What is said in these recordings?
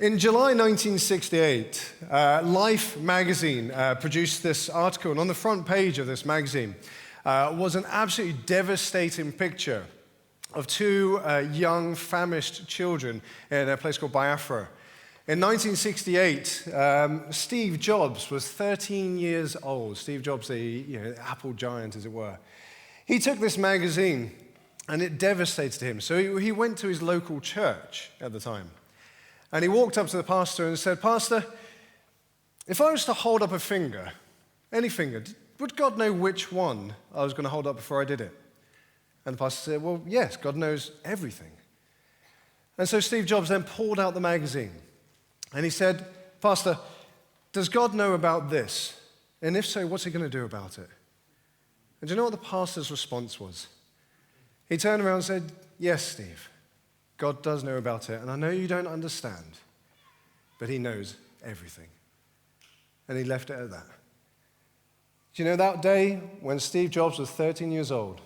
In July 1968, Life magazine produced this article, and on the front page of this magazine was an absolutely devastating picture of two young, famished children in a place called Biafra. In 1968, Steve Jobs was 13 years old. Steve Jobs, the Apple giant, as it were. He took this magazine, and it devastated him. So he went to his local church at the time. And he walked up to the pastor and said, "Pastor, if I was to hold up a finger, any finger, would God know which one I was going to hold up before I did it?" And the pastor said, "Well, yes, God knows everything." And so Steve Jobs then pulled out the magazine. And he said, "Pastor, does God know about this? And if so, what's he going to do about it?" And do you know what the pastor's response was? He turned around and said, "Yes, Steve. God does know about it, and I know you don't understand, but he knows everything." And he left it at that. Do you know that day when Steve Jobs was 13 years old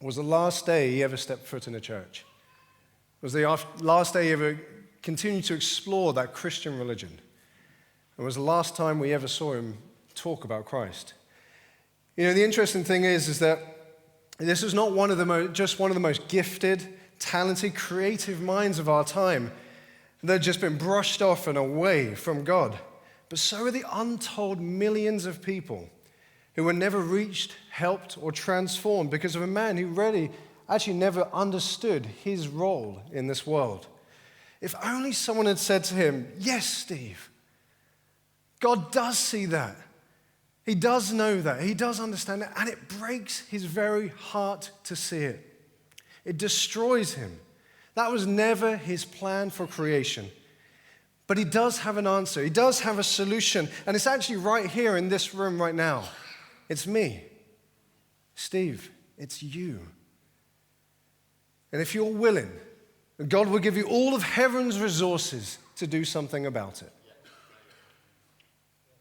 was the last day he ever stepped foot in a church? It was the last day he ever continued to explore that Christian religion. It was the last time we ever saw him talk about Christ. You know, the interesting thing is that this is not just one of the most gifted, talented, creative minds of our time that have just been brushed off and away from God. But so are the untold millions of people who were never reached, helped, or transformed because of a man who really actually never understood his role in this world. If only someone had said to him, "Yes, Steve, God does see that. He does know that. He does understand it, and it breaks his very heart to see it. It destroys him. That was never his plan for creation. But he does have an answer. He does have a solution. And it's actually right here in this room right now. It's me. Steve, it's you. And if you're willing, God will give you all of heaven's resources to do something about it."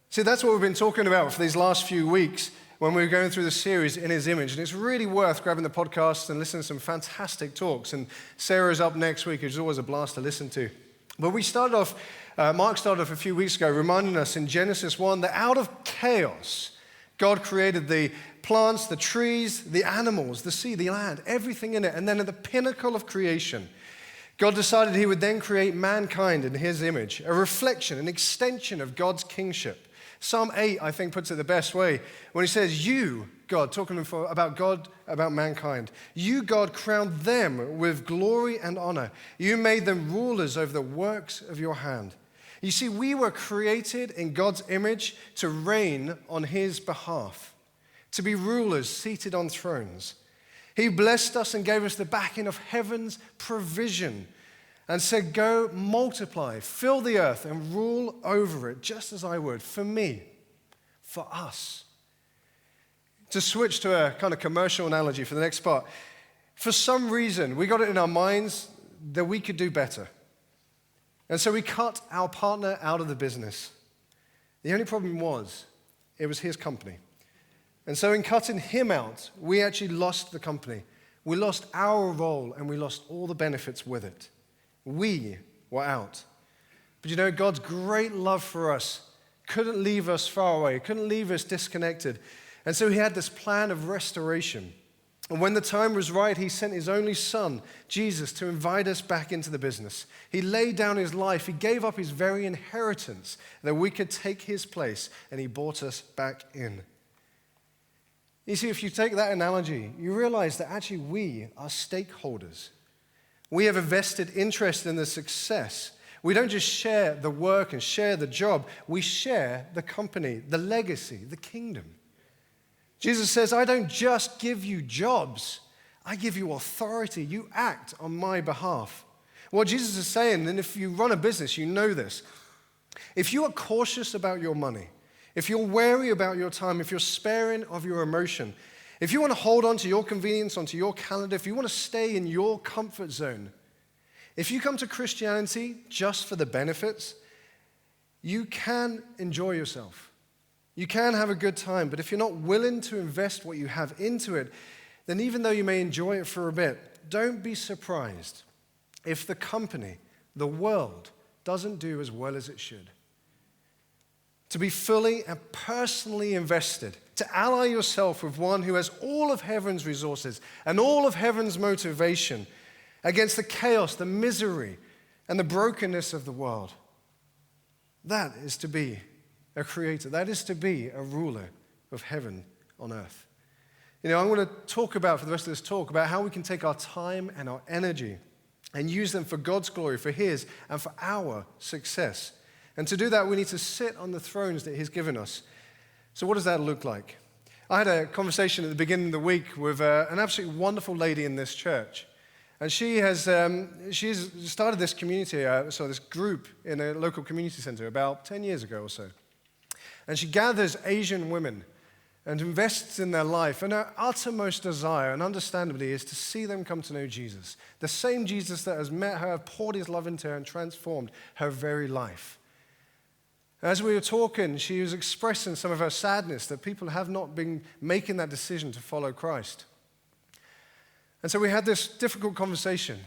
See, that's what we've been talking about for these last few weeks when we were going through the series In His Image. And it's really worth grabbing the podcast and listening to some fantastic talks. And Sarah's up next week, which is always a blast to listen to. But Mark started off a few weeks ago reminding us in Genesis 1 that out of chaos, God created the plants, the trees, the animals, the sea, the land, everything in it. And then at the pinnacle of creation, God decided he would then create mankind in his image, a reflection, an extension of God's kingship. Psalm 8, I think, puts it the best way when he says, "You, God," talking about God, about mankind, "you, God, crowned them with glory and honor. You made them rulers over the works of your hand." You see, we were created in God's image to reign on his behalf, to be rulers seated on thrones. He blessed us and gave us the backing of heaven's provision and said, "Go multiply, fill the earth and rule over it, just as I would," for me, for us. To switch to a kind of commercial analogy for the next part, for some reason, we got it in our minds that we could do better. And so we cut our partner out of the business. The only problem was, it was his company. And so in cutting him out, we actually lost the company. We lost our role and we lost all the benefits with it. We were out. But you know, God's great love for us couldn't leave us far away, couldn't leave us disconnected. And so he had this plan of restoration. And when the time was right, he sent his only son, Jesus, to invite us back into the business. He laid down his life. He gave up his very inheritance that we could take his place, and he brought us back in. You see, if you take that analogy, you realize that actually we are stakeholders. We have a vested interest in the success. We don't just share the work and share the job. We share the company, the legacy, the kingdom. Jesus says, "I don't just give you jobs. I give you authority. You act on my behalf." What Jesus is saying, and if you run a business, you know this. If you are cautious about your money, if you're wary about your time, if you're sparing of your emotion, if you want to hold on to your convenience, onto your calendar, if you want to stay in your comfort zone, if you come to Christianity just for the benefits, you can enjoy yourself. You can have a good time, but if you're not willing to invest what you have into it, then even though you may enjoy it for a bit, don't be surprised if the company, the world, doesn't do as well as it should. To be fully and personally invested, to ally yourself with one who has all of heaven's resources and all of heaven's motivation against the chaos, the misery, and the brokenness of the world. That is to be a creator. That is to be a ruler of heaven on earth. I want to talk about, for the rest of this talk, about how we can take our time and our energy and use them for God's glory, for His, and for our success. And to do that, we need to sit on the thrones that He's given us. So what does that look like? I had a conversation at the beginning of the week with an absolutely wonderful lady in this church. And she's started this community, this group in a local community center about 10 years ago or so. And she gathers Asian women and invests in their life. And her uttermost desire, and understandably, is to see them come to know Jesus. The same Jesus that has met her, poured His love into her, and transformed her very life. As we were talking, she was expressing some of her sadness that people have not been making that decision to follow Christ. And so we had this difficult conversation.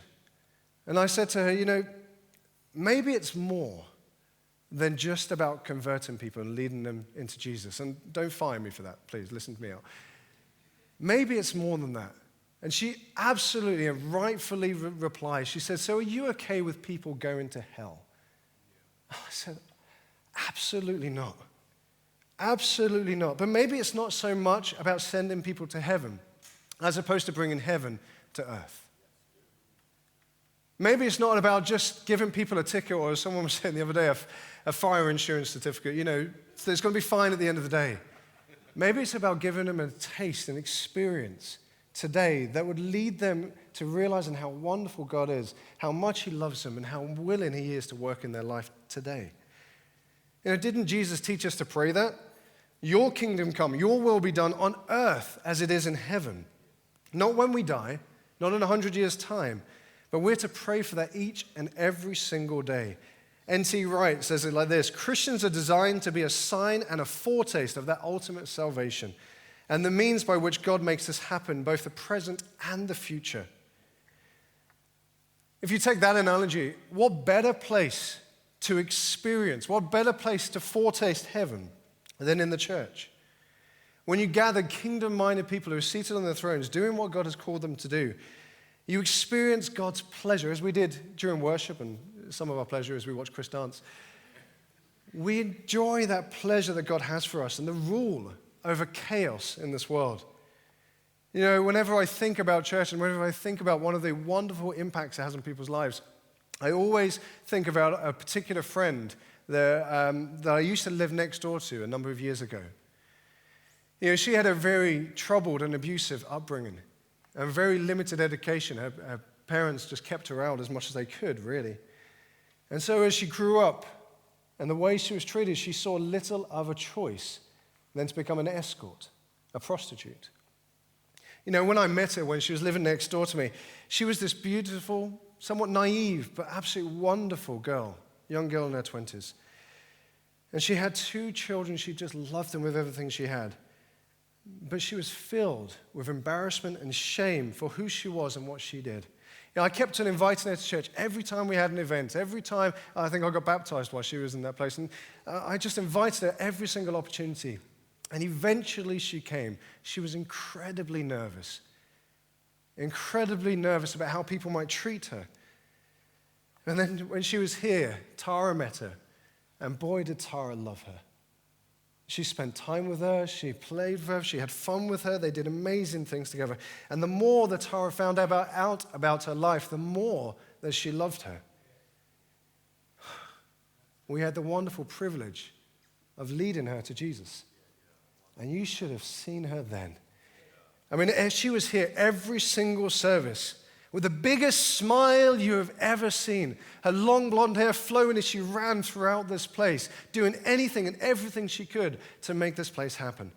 And I said to her, maybe it's more than just about converting people and leading them into Jesus. And don't fire me for that, please, listen to me out. Maybe it's more than that. And she absolutely and rightfully replies. She said, so are you okay with people going to hell? I said, absolutely not. Absolutely not. But maybe it's not so much about sending people to heaven as opposed to bringing heaven to earth. Maybe it's not about just giving people a ticket, or as someone was saying the other day, a fire insurance certificate, it's going to be fine at the end of the day. Maybe it's about giving them a taste, an experience today that would lead them to realizing how wonderful God is, how much He loves them, and how willing He is to work in their life today. Didn't Jesus teach us to pray that? Your kingdom come, your will be done on earth as it is in heaven. Not when we die, not in 100 years' time, but we're to pray for that each and every single day. N.T. Wright says it like this: Christians are designed to be a sign and a foretaste of that ultimate salvation and the means by which God makes this happen, both the present and the future. If you take that analogy, what better place to experience, what better place to foretaste heaven than in the church? When you gather kingdom-minded people who are seated on their thrones, doing what God has called them to do, you experience God's pleasure, as we did during worship, and some of our pleasure as we watched Chris dance. We enjoy that pleasure that God has for us and the rule over chaos in this world. Whenever I think about church and whenever I think about one of the wonderful impacts it has on people's lives, I always think about a particular friend that I used to live next door to a number of years ago. She had a very troubled and abusive upbringing and very limited education. Her parents just kept her out as much as they could, really. And so as she grew up and the way she was treated, she saw little other choice than to become an escort, a prostitute. When I met her, when she was living next door to me, she was this beautiful, somewhat naive, but absolutely wonderful girl, young girl in her 20s. And she had 2 children. She just loved them with everything she had. But she was filled with embarrassment and shame for who she was and what she did. I kept on inviting her to church every time we had an event, every time I think I got baptized while she was in that place. And I just invited her every single opportunity. And eventually she came. She was incredibly nervous about how people might treat her. And then when she was here, Tara met her. And boy, did Tara love her. She spent time with her, she played with her, she had fun with her, they did amazing things together. And the more that Tara found out about her life, the more that she loved her. We had the wonderful privilege of leading her to Jesus. And you should have seen her then. She was here every single service with the biggest smile you have ever seen. Her long blonde hair flowing as she ran throughout this place, doing anything and everything she could to make this place happen.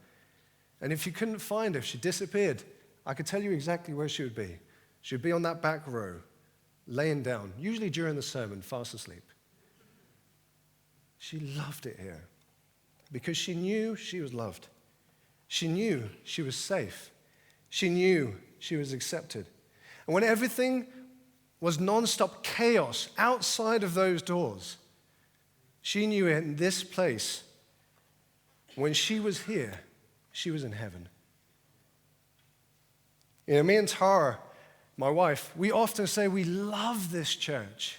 And if you couldn't find her, if she disappeared, I could tell you exactly where she would be. She would be on that back row, laying down, usually during the sermon, fast asleep. She loved it here because she knew she was loved. She knew she was safe. She knew she was accepted. And when everything was nonstop chaos outside of those doors, She knew in this place, when she was here, she was in heaven. You know, me and Tara, my wife, we often say we love this church.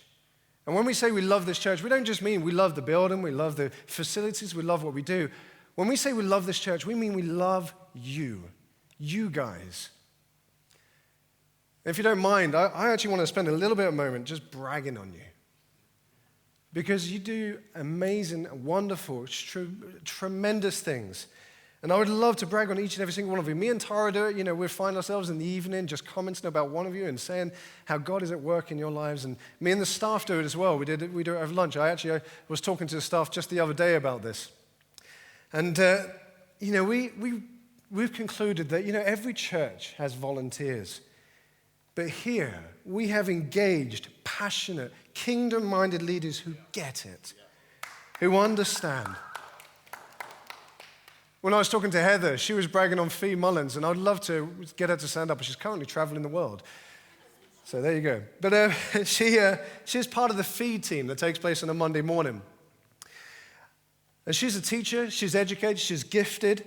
And when we say we love this church, we don't just mean we love the building, we love the facilities, we love what we do. When we say we love this church, we mean we love you guys. If you don't mind, I actually want to spend a little bit of a moment just bragging on you. Because you do amazing, wonderful, tremendous things. And I would love to brag on each and every single one of you. Me and Tara do it. You know, we find ourselves in the evening just commenting about one of you and saying how God is at work in your lives. And me and the staff do it as well. We do it over lunch. I was talking to the staff just the other day about this. And, you know, we've concluded that, you know, every church has volunteers. But here, we have engaged, passionate, kingdom-minded leaders who get it, who understand. When I was talking to Heather, she was bragging on Fee Mullins, and I'd love to get her to stand up, but she's currently traveling the world. So there you go. But she's part of the feed team that takes place on a Monday morning. And she's a teacher, she's educated, she's gifted,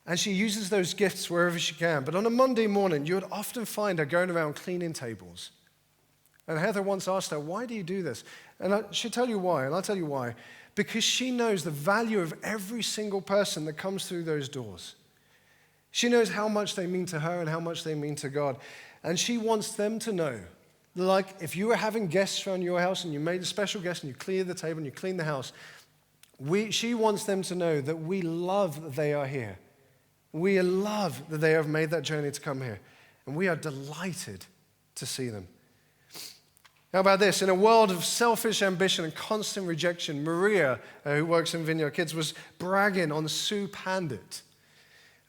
and she uses those gifts wherever she can. But on a Monday morning, you would often find her going around cleaning tables. And Heather once asked her, why do you do this? And she'll tell you why, and I'll tell you why. Because she knows the value of every single person that comes through those doors. She knows how much they mean to her and how much they mean to God. And she wants them to know, like if you were having guests around your house and you made a special guest and you cleared the table and you cleaned the house, she wants them to know that we love that they are here. We love that they have made that journey to come here. And we are delighted to see them. How about this? In a world of selfish ambition and constant rejection, Maria, who works in Vineyard Kids, was bragging on Sue Pandit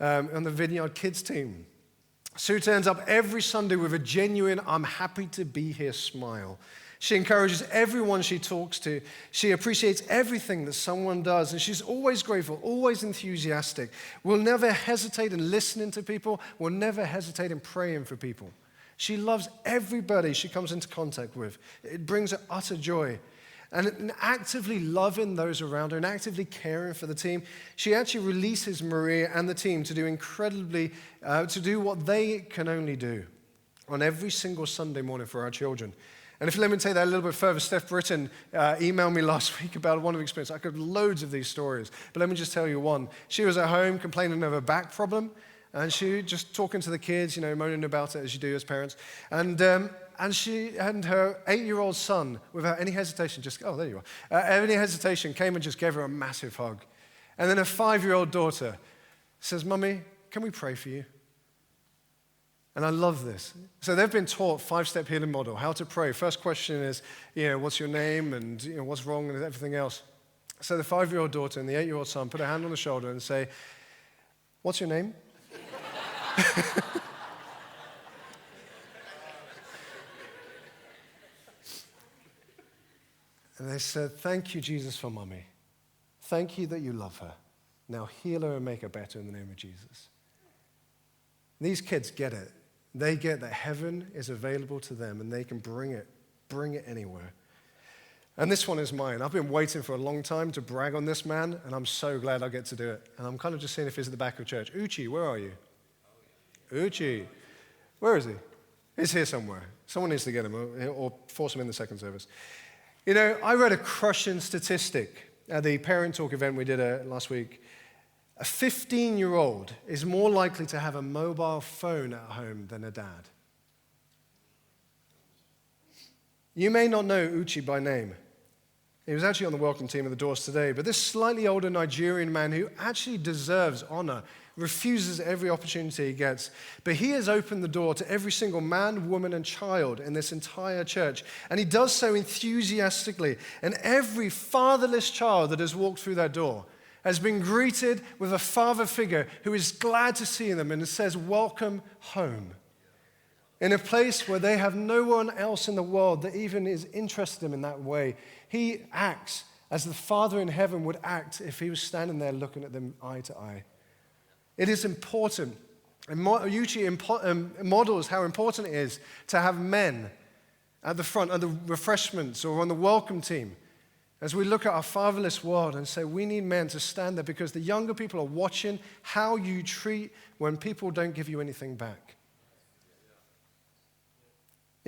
on the Vineyard Kids team. Sue turns up every Sunday with a genuine, I'm happy to be here smile. She encourages everyone she talks to. She appreciates everything that someone does, and she's always grateful, always enthusiastic. Will never hesitate in listening to people, will never hesitate in praying for people. She loves everybody she comes into contact with. It brings her utter joy. And in actively loving those around her and actively caring for the team, she actually releases Maria and the team to do what they can only do on every single Sunday morning for our children. And if you let me take that a little bit further, Steph Britton emailed me last week about one of the experiences. I could have loads of these stories, but let me just tell you one. She was at home complaining of a back problem, and she just talking to the kids, you know, moaning about it as you do as parents. And she and her 8-year-old son, without any hesitation, there you are. Any hesitation, came and just gave her a massive hug. And then her 5-year-old daughter says, Mummy, can we pray for you? And I love this. So they've been taught 5-step healing model, how to pray. First question is, you know, what's your name and you know, what's wrong and everything else. So the 5-year-old daughter and the 8-year-old son put a hand on the shoulder and say, what's your name? And they said, thank you, Jesus, for Mummy. Thank you that you love her. Now heal her and make her better in the name of Jesus. These kids get it. They get that heaven is available to them and they can bring it anywhere. And this one is mine. I've been waiting for a long time to brag on this man, and I'm so glad I get to do it. And I'm kind of just seeing if he's at the back of church. Uchi, where are you? Uchi. Where is he? He's here somewhere. Someone needs to get him or force him in the second service. You know, I read a crushing statistic at the parent talk event we did last week. A 15-year-old is more likely to have a mobile phone at home than a dad. You may not know Uchi by name. He was actually on the welcome team at the doors today, but this slightly older Nigerian man who actually deserves honor refuses every opportunity he gets. But he has opened the door to every single man, woman, and child in this entire church. And he does so enthusiastically. And every fatherless child that has walked through that door has been greeted with a father figure who is glad to see them and says, welcome home. In a place where they have no one else in the world that even is interested in them in that way. He acts as the Father in heaven would act if he was standing there looking at them eye to eye. It is important. And Yuchi models how important it is to have men at the front, at the refreshments or on the welcome team, As we look at our fatherless world and say we need men to stand there because the younger people are watching how you treat when people don't give you anything back.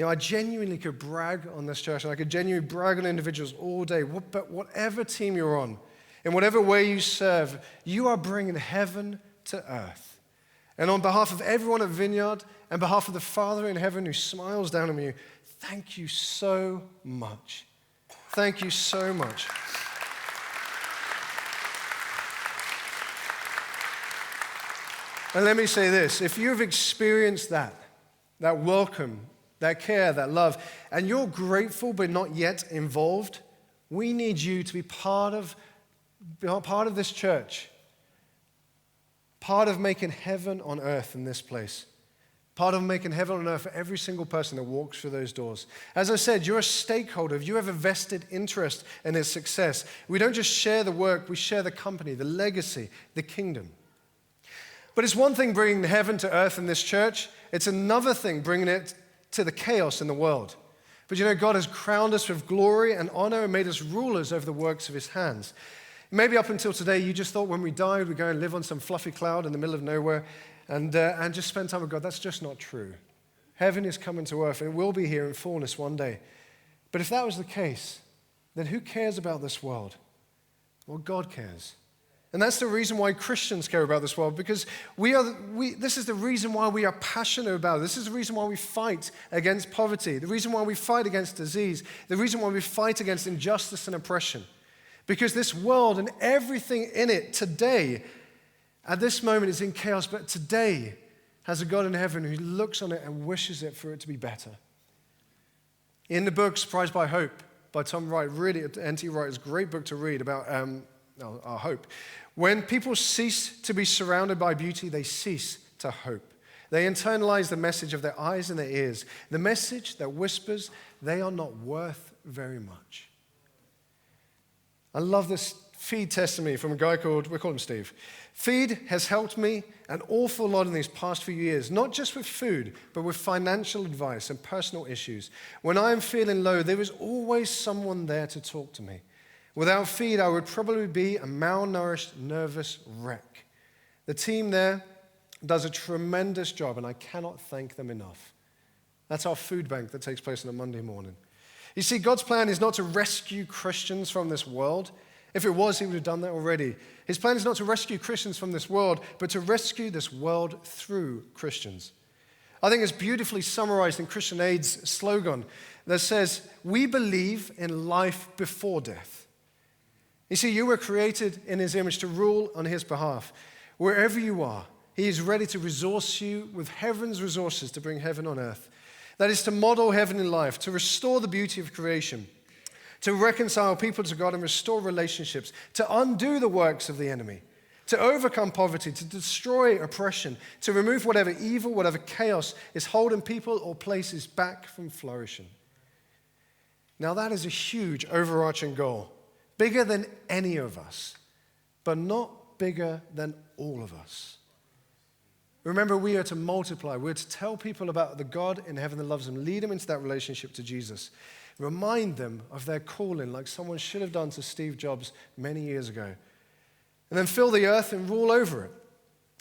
I genuinely could brag on this church, and I could genuinely brag on individuals all day, but whatever team you're on, in whatever way you serve, you are bringing heaven to earth. And on behalf of everyone at Vineyard, and behalf of the Father in heaven who smiles down on you, thank you so much. Thank you so much. And let me say this, if you've experienced that welcome, that care, that love, and you're grateful but not yet involved, we need you to be part of this church, part of making heaven on earth in this place, part of making heaven on earth for every single person that walks through those doors. As I said, you're a stakeholder. You have a vested interest in its success. We don't just share the work, we share the company, the legacy, the kingdom. But it's one thing bringing heaven to earth in this church. It's another thing bringing it to the chaos in the world. But God has crowned us with glory and honor and made us rulers over the works of his hands. Maybe up until today, you just thought when we died, we'd go and live on some fluffy cloud in the middle of nowhere and just spend time with God. That's just not true. Heaven is coming to earth, and it will be here in fullness one day. But if that was the case, then who cares about this world? Well, God cares. And that's the reason why Christians care about this world, because this is the reason why we are passionate about it. This is the reason why we fight against poverty, the reason why we fight against disease, the reason why we fight against injustice and oppression. Because this world and everything in it today, at this moment, is in chaos, but today has a God in heaven who looks on it and wishes it for it to be better. In the book Surprised by Hope by Tom Wright, really, N.T. Wright is a great book to read about our hope. When people cease to be surrounded by beauty, they cease to hope. They internalize the message of their eyes and their ears, the message that whispers they are not worth very much. I love this Feed testimony from a guy we call him Steve. Feed has helped me an awful lot in these past few years, not just with food, but with financial advice and personal issues. When I am feeling low, there is always someone there to talk to me. Without Feed, I would probably be a malnourished, nervous wreck. The team there does a tremendous job, and I cannot thank them enough. That's our food bank that takes place on a Monday morning. You see, God's plan is not to rescue Christians from this world. If it was, he would have done that already. His plan is not to rescue Christians from this world, but to rescue this world through Christians. I think it's beautifully summarized in Christian Aid's slogan that says, "We believe in life before death." You see, you were created in his image to rule on his behalf. Wherever you are, he is ready to resource you with heaven's resources to bring heaven on earth. That is to model heaven in life, to restore the beauty of creation, to reconcile people to God and restore relationships, to undo the works of the enemy, to overcome poverty, to destroy oppression, to remove whatever evil, whatever chaos is holding people or places back from flourishing. Now that is a huge overarching goal, bigger than any of us, but not bigger than all of us. Remember, we are to multiply. We're to tell people about the God in heaven that loves them, lead them into that relationship to Jesus. Remind them of their calling like someone should have done to Steve Jobs many years ago. And then fill the earth and rule over it.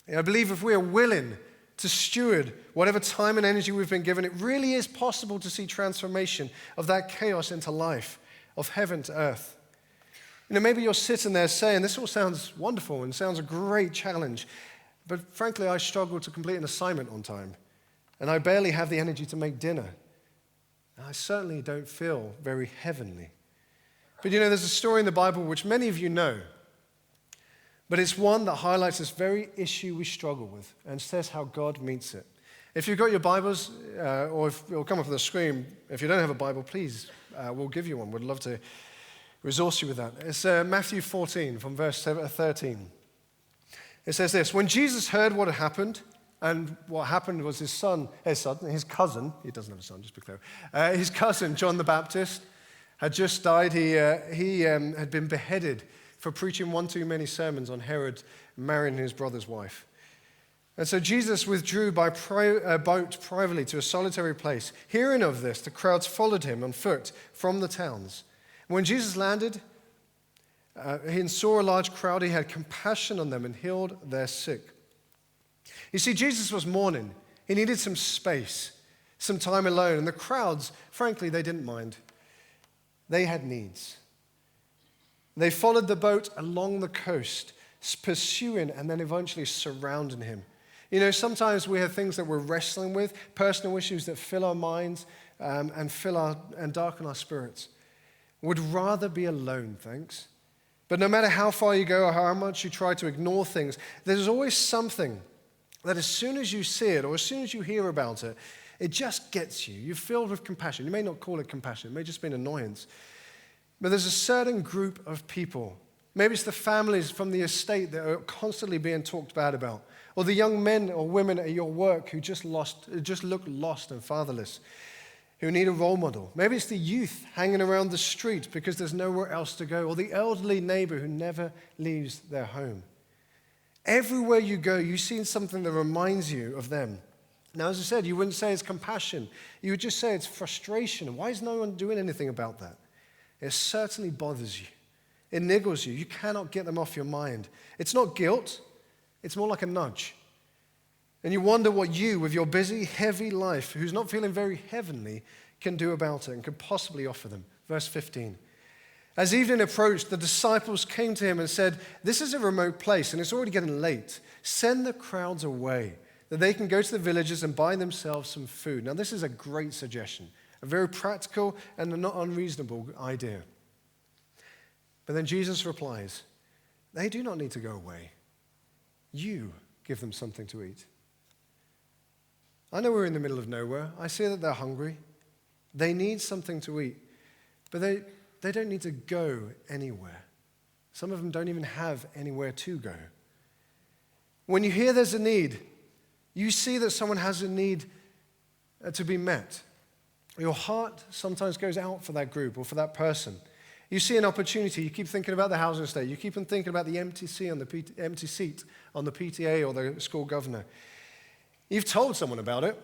And I believe if we are willing to steward whatever time and energy we've been given, it really is possible to see transformation of that chaos into life, of heaven to earth. Maybe you're sitting there saying, this all sounds wonderful and sounds a great challenge, but frankly, I struggle to complete an assignment on time, and I barely have the energy to make dinner. I certainly don't feel very heavenly. But there's a story in the Bible which many of you know, but it's one that highlights this very issue we struggle with and says how God meets it. If you've got your Bibles, or if it'll come up on the screen, if you don't have a Bible, please, we'll give you one. We'd love to resource you with that. It's Matthew 14 from verse 13. It says this: when Jesus heard what had happened, and what happened was his cousin, he doesn't have a son, just to be clear, his cousin, John the Baptist, had just died. He had been beheaded for preaching one too many sermons on Herod marrying his brother's wife. And so Jesus withdrew by boat privately to a solitary place. Hearing of this, the crowds followed him on foot from the towns. When Jesus landed, He saw a large crowd. He had compassion on them and healed their sick. You see, Jesus was mourning. He needed some space, some time alone. And the crowds, frankly, they didn't mind. They had needs. They followed the boat along the coast, pursuing and then eventually surrounding him. You know, sometimes we have things that we're wrestling with, personal issues that fill our minds and darken our spirits. Would rather be alone, thanks. But no matter how far you go or how much you try to ignore things, there's always something that as soon as you see it or as soon as you hear about it, it just gets you. You're filled with compassion. You may not call it compassion. It may just be an annoyance. But there's a certain group of people. Maybe it's the families from the estate that are constantly being talked bad about, or the young men or women at your work who just look lost and fatherless, who need a role model. Maybe it's the youth hanging around the street because there's nowhere else to go, or the elderly neighbor who never leaves their home. Everywhere you go, you see something that reminds you of them. Now, as I said, you wouldn't say it's compassion. You would just say it's frustration. Why is no one doing anything about that? It certainly bothers you. It niggles you. You cannot get them off your mind. It's not guilt. It's more like a nudge. And you wonder what you, with your busy, heavy life, who's not feeling very heavenly, can do about it and could possibly offer them. Verse 15. As evening approached, the disciples came to him and said, "This is a remote place and it's already getting late. Send the crowds away, that they can go to the villages and buy themselves some food." Now, this is a great suggestion, a very practical and a not unreasonable idea. But then Jesus replies, "They do not need to go away. You give them something to eat." I know we're in the middle of nowhere. I see that they're hungry. They need something to eat. But they don't need to go anywhere. Some of them don't even have anywhere to go. When you hear there's a need, you see that someone has a need to be met. Your heart sometimes goes out for that group or for that person. You see an opportunity. You keep thinking about the housing estate. You keep on thinking about the empty seat on the PTA or the school governor. You've told someone about it.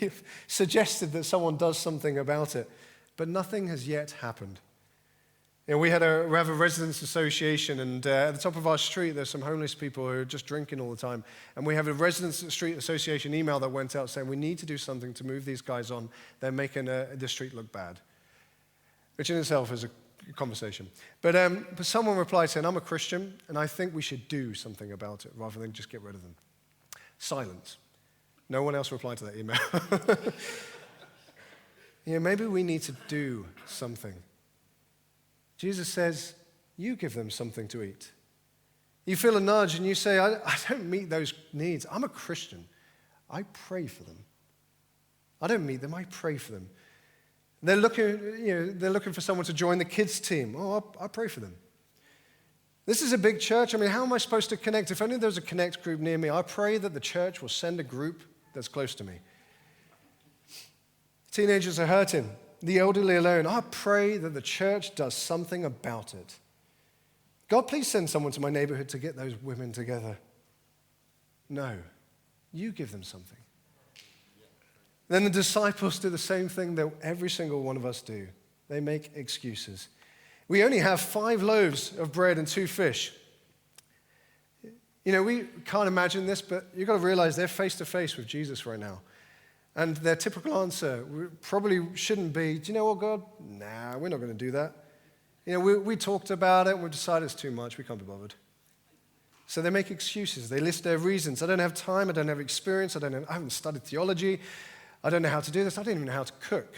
You've suggested that someone does something about it, but nothing has yet happened. You know, we have a residents association, and at the top of our street, there's some homeless people who are just drinking all the time. And we have a residents street association email that went out saying we need to do something to move these guys on. They're making the street look bad, which in itself is a conversation. But someone replied saying, "I'm a Christian, and I think we should do something about it rather than just get rid of them." Silence. No one else replied to that email. Maybe we need to do something. Jesus says, you give them something to eat. You feel a nudge and you say, I don't meet those needs. I'm a Christian. I pray for them. I don't meet them, I pray for them. They're looking for someone to join the kids team. Oh, I pray for them. This is a big church. I mean, how am I supposed to connect? If only there's a connect group near me, I pray that the church will send a group that's close to me. Teenagers are hurting. The elderly alone. I pray that the church does something about it. God, please send someone to my neighborhood to get those women together. No, you give them something. Then the disciples do the same thing that every single one of us do. They make excuses. We only have 5 loaves of bread and 2 fish. We can't imagine this, but you've got to realize they're face to face with Jesus right now. And their typical answer probably shouldn't be, "Do you know what, God? Nah, we're not going to do that. We talked about it and we decided it's too much. We can't be bothered." So they make excuses. They list their reasons. I don't have time. I don't have experience. I haven't studied theology. I don't know how to do this. I don't even know how to cook.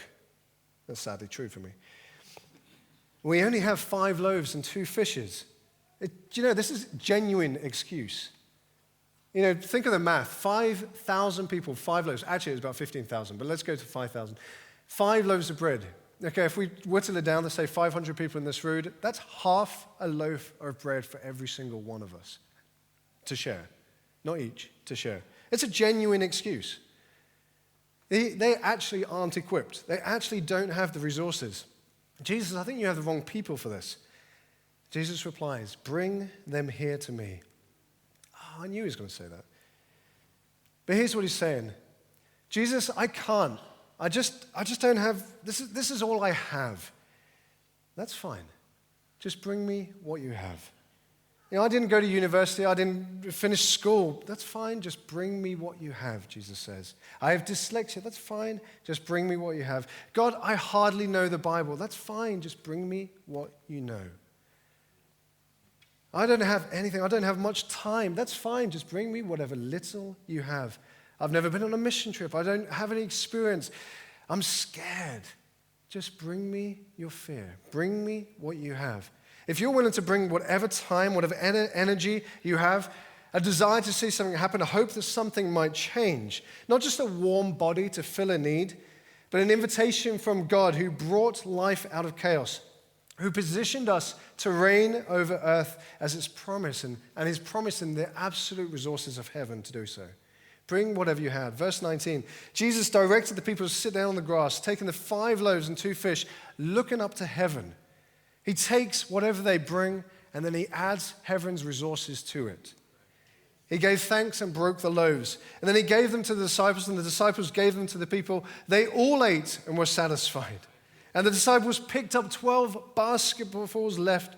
That's sadly true for me. We only have 5 loaves and 2 fishes. This is genuine excuse. Think of the math. 5,000 people, 5 loaves. Actually, it's about 15,000, but let's go to 5,000. 5 loaves of bread. Okay, if we whittle it down, let's say 500 people in this room, that's half a loaf of bread for every single one of us to share. Not each, to share. It's a genuine excuse. They actually aren't equipped. They actually don't have the resources. Jesus, I think you have the wrong people for this. Jesus replies, "Bring them here to me." Oh, I knew he was going to say that. But here's what he's saying. Jesus, I can't. I just don't have, this is all I have. That's fine. Just bring me what you have. I didn't go to university. I didn't finish school. That's fine. Just bring me what you have, Jesus says. I have dyslexia. That's fine. Just bring me what you have. God, I hardly know the Bible. That's fine. Just bring me what you know. I don't have anything. I don't have much time. That's fine. Just bring me whatever little you have. I've never been on a mission trip. I don't have any experience. I'm scared. Just bring me your fear. Bring me what you have. If you're willing to bring whatever time, whatever energy you have, a desire to see something happen, a hope that something might change, not just a warm body to fill a need, but an invitation from God who brought life out of chaos, who positioned us to reign over earth as his promise, and his promise in the absolute resources of heaven to do so. Bring whatever you had. Verse 19, Jesus directed the people to sit down on the grass, taking the 5 loaves and 2 fish, looking up to heaven. He takes whatever they bring, and then he adds heaven's resources to it. He gave thanks and broke the loaves. And then he gave them to the disciples, and the disciples gave them to the people. They all ate and were satisfied. And the disciples picked up 12 basketfuls left.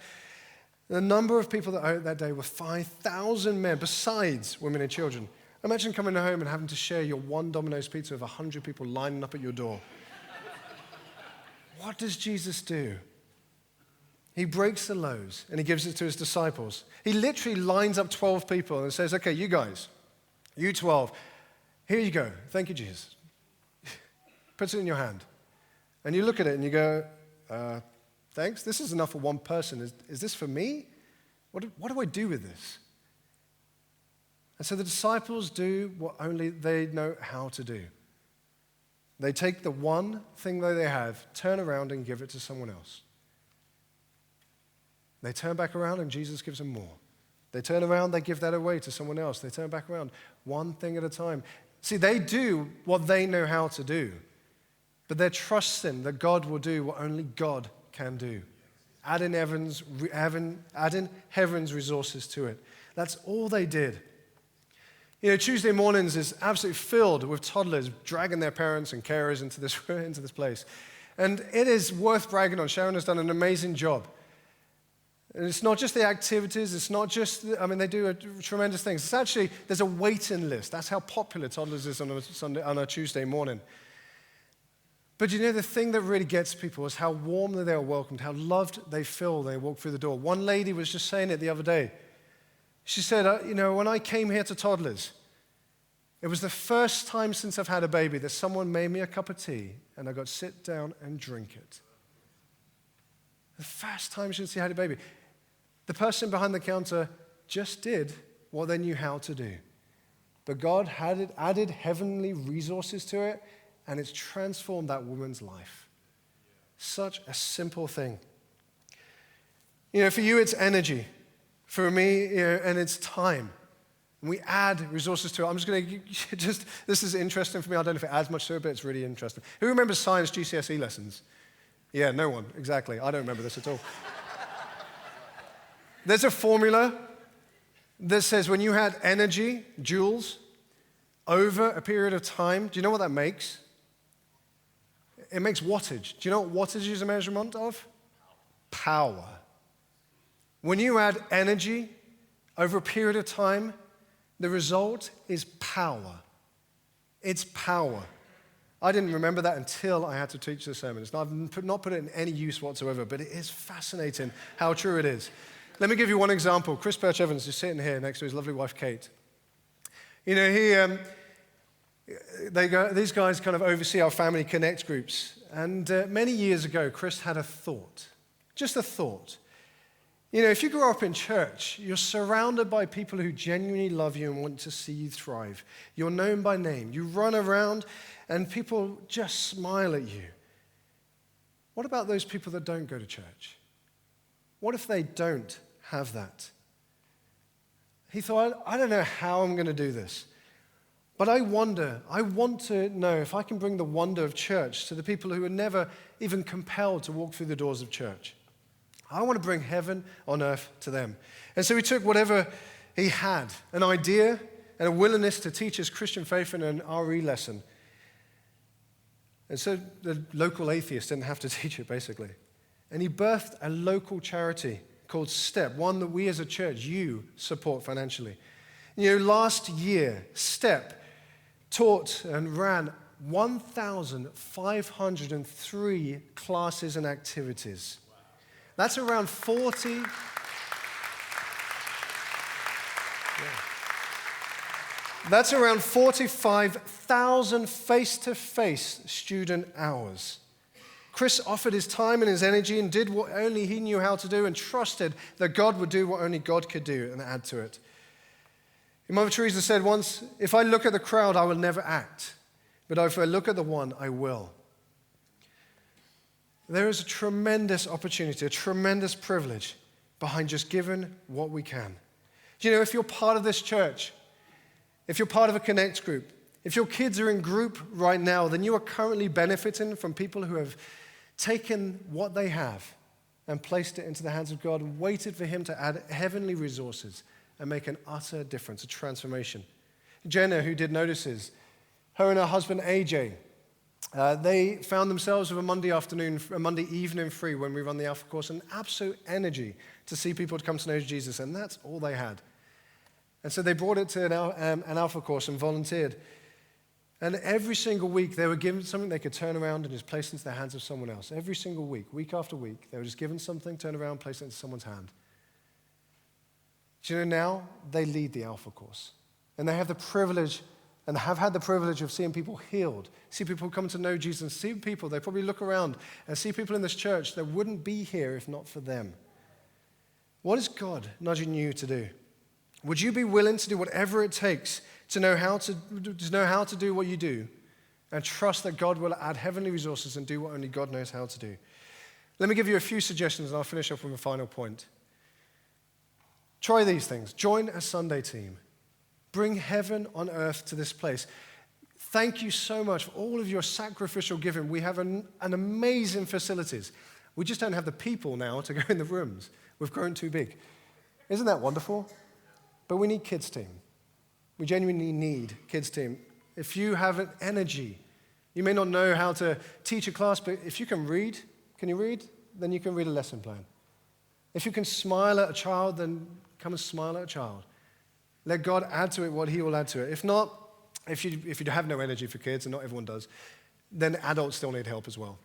The number of people that ate that day were 5,000 men, besides women and children. Imagine coming home and having to share your one Domino's pizza with 100 people lining up at your door. What does Jesus do? He breaks the loaves and he gives it to his disciples. He literally lines up 12 people and says, okay, you guys, you 12, here you go. Thank you, Jesus. Puts it in your hand. And you look at it and you go, thanks, this is enough for one person. Is this for me? What do I do with this? And so the disciples do what only they know how to do. They take the one thing that they have, turn around and give it to someone else. They turn back around and Jesus gives them more. They turn around, they give that away to someone else. They turn back around, one thing at a time. See, they do what they know how to do, but they're trusting that God will do what only God can do. Add in heaven's resources to it. That's all they did. Tuesday mornings is absolutely filled with toddlers dragging their parents and carers into this place. And it is worth bragging on. Sharon has done an amazing job. And it's not just the activities, it's not just, they do tremendous things. It's actually, there's a waiting list. That's how popular toddlers is on a Tuesday morning. But the thing that really gets people is how warmly they are welcomed, how loved they feel when they walk through the door. One lady was just saying it the other day. She said, when I came here to toddlers, it was the first time since I've had a baby that someone made me a cup of tea and I got to sit down and drink it. The first time since she had a baby. The person behind the counter just did what they knew how to do. But God had added heavenly resources to it, and it's transformed that woman's life. Such a simple thing. For you, it's energy. For me, and it's time. And we add resources to it. I'm just going to this is interesting for me. I don't know if it adds much to it, but it's really interesting. Who remembers science GCSE lessons? Yeah, no one, exactly. I don't remember this at all. There's a formula that says when you add energy, joules, over a period of time, do you know what that makes? It makes wattage. Do you know what wattage is a measurement of? Power. When you add energy over a period of time, the result is power. It's power. I didn't remember that until I had to teach the sermon. I've not put it in any use whatsoever, but it is fascinating how true it is. Let me give you one example. Chris Birch-Evans is sitting here next to his lovely wife, Kate. These guys kind of oversee our Family Connect groups. And many years ago, Chris had a thought, just a thought. If you grow up in church, you're surrounded by people who genuinely love you and want to see you thrive. You're known by name. You run around and people just smile at you. What about those people that don't go to church? What if they don't have that? He thought, I don't know how I'm going to do this, but I want to know if I can bring the wonder of church to the people who are never even compelled to walk through the doors of church. I want to bring heaven on earth to them. And so he took whatever he had, an idea and a willingness to teach his Christian faith in an RE lesson. And so the local atheist didn't have to teach it, basically. And he birthed a local charity called STEP, one that we as a church, you support financially. Last year, STEP taught and ran 1,503 classes and activities. That's around 40. Yeah. That's around 45,000 face-to-face student hours. Chris offered his time and his energy and did what only he knew how to do and trusted that God would do what only God could do and add to it. Mother Teresa said once, "If I look at the crowd, I will never act. But if I look at the one, I will." There is a tremendous opportunity, a tremendous privilege behind just giving what we can. If you're part of this church, if you're part of a Connect group, if your kids are in group right now, then you are currently benefiting from people who have taken what they have and placed it into the hands of God and waited for him to add heavenly resources and make an utter difference, a transformation. Jenna, who did notices, her and her husband AJ, they found themselves with a Monday evening free when we run the Alpha course, and absolute energy to see people to come to know Jesus, and that's all they had. And so they brought it to an Alpha course and volunteered. And every single week, they were given something they could turn around and just place into the hands of someone else. Every single week after week, they were just given something, turn around, place it into someone's hand. Now they lead the Alpha course. And they have the privilege and have had the privilege of seeing people healed, see people come to know Jesus, see people, they probably look around and see people in this church that wouldn't be here if not for them. What is God nudging you to do? Would you be willing to do whatever it takes to know how to do what you do and trust that God will add heavenly resources and do what only God knows how to do? Let me give you a few suggestions and I'll finish up with a final point. Try these things. Join a Sunday team. Bring heaven on earth to this place. Thank you so much for all of your sacrificial giving. We have an amazing facilities. We just don't have the people now to go in the rooms. We've grown too big. Isn't that wonderful? But we need kids team. We genuinely need kids team. If you have an energy, you may not know how to teach a class, but if you can read, can you read? Then you can read a lesson plan. If you can smile at a child, then come and smile at a child. Let God add to it what he will add to it. If not, if you have no energy for kids, and not everyone does, then adults still need help as well.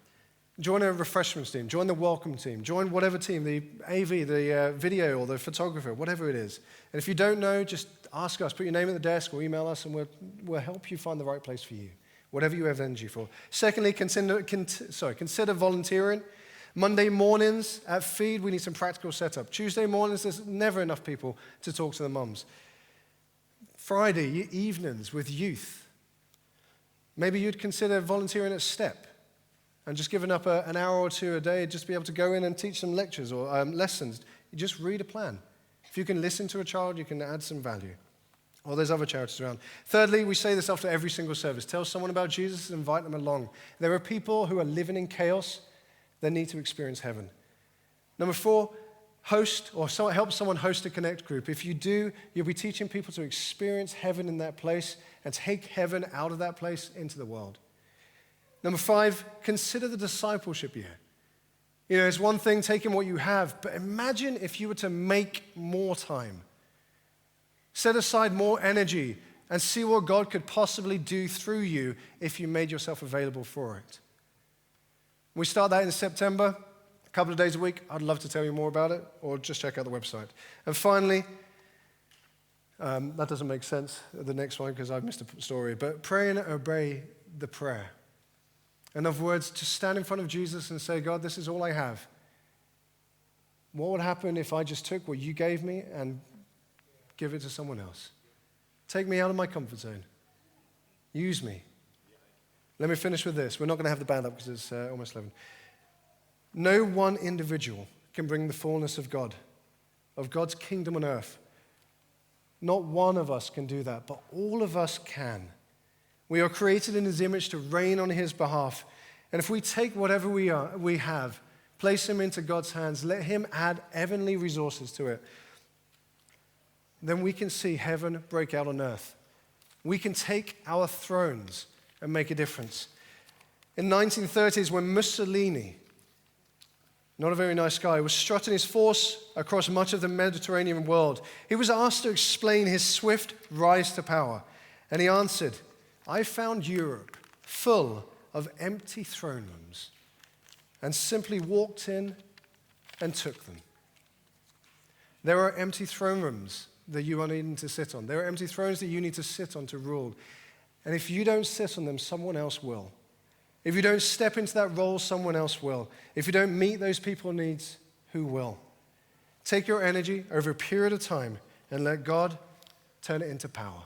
Join a refreshments team. Join the welcome team. Join whatever team, the AV, the video, or the photographer, whatever it is. And if you don't know, just ask us. Put your name at the desk or email us, and we'll help you find the right place for you, whatever you have energy for. Secondly, consider volunteering. Monday mornings at Feed, we need some practical setup. Tuesday mornings, there's never enough people to talk to the mums. Friday evenings with youth. Maybe you'd consider volunteering at STEP and just giving up an hour or two a day, just be able to go in and teach some lectures or lessons. You just read a plan. If you can listen to a child, you can add some value. Or there's other charities around. Thirdly, we say this after every single service. Tell someone about Jesus and invite them along. There are people who are living in chaos that need to experience heaven. Number 4, host or help someone host a Connect group. If you do, you'll be teaching people to experience heaven in that place and take heaven out of that place into the world. Number 5, consider the discipleship year. It's one thing taking what you have, but imagine if you were to make more time. Set aside more energy and see what God could possibly do through you if you made yourself available for it. We start that in September, a couple of days a week. I'd love to tell you more about it, or just check out the website. And finally, that doesn't make sense, the next one, because I've missed a story, but pray and obey the prayer. In other words, to stand in front of Jesus and say, God, this is all I have. What would happen if I just took what you gave me and give it to someone else? Take me out of my comfort zone. Use me. Let me finish with this. We're not going to have the band up because it's almost 11. No one individual can bring the fullness of God, of God's kingdom on earth. Not one of us can do that, but all of us can. We are created in his image to reign on his behalf. And if we take whatever we have, place him into God's hands, let him add heavenly resources to it, then we can see heaven break out on earth. We can take our thrones and make a difference. In the 1930s, when Mussolini not a very nice guy, was strutting his force across much of the Mediterranean world. He was asked to explain his swift rise to power, and he answered, "I found Europe full of empty throne rooms and simply walked in and took them." There are empty throne rooms that you are needing to sit on. There are empty thrones that you need to sit on to rule. And if you don't sit on them, someone else will. If you don't step into that role, someone else will. If you don't meet those people's needs, who will? Take your energy over a period of time and let God turn it into power.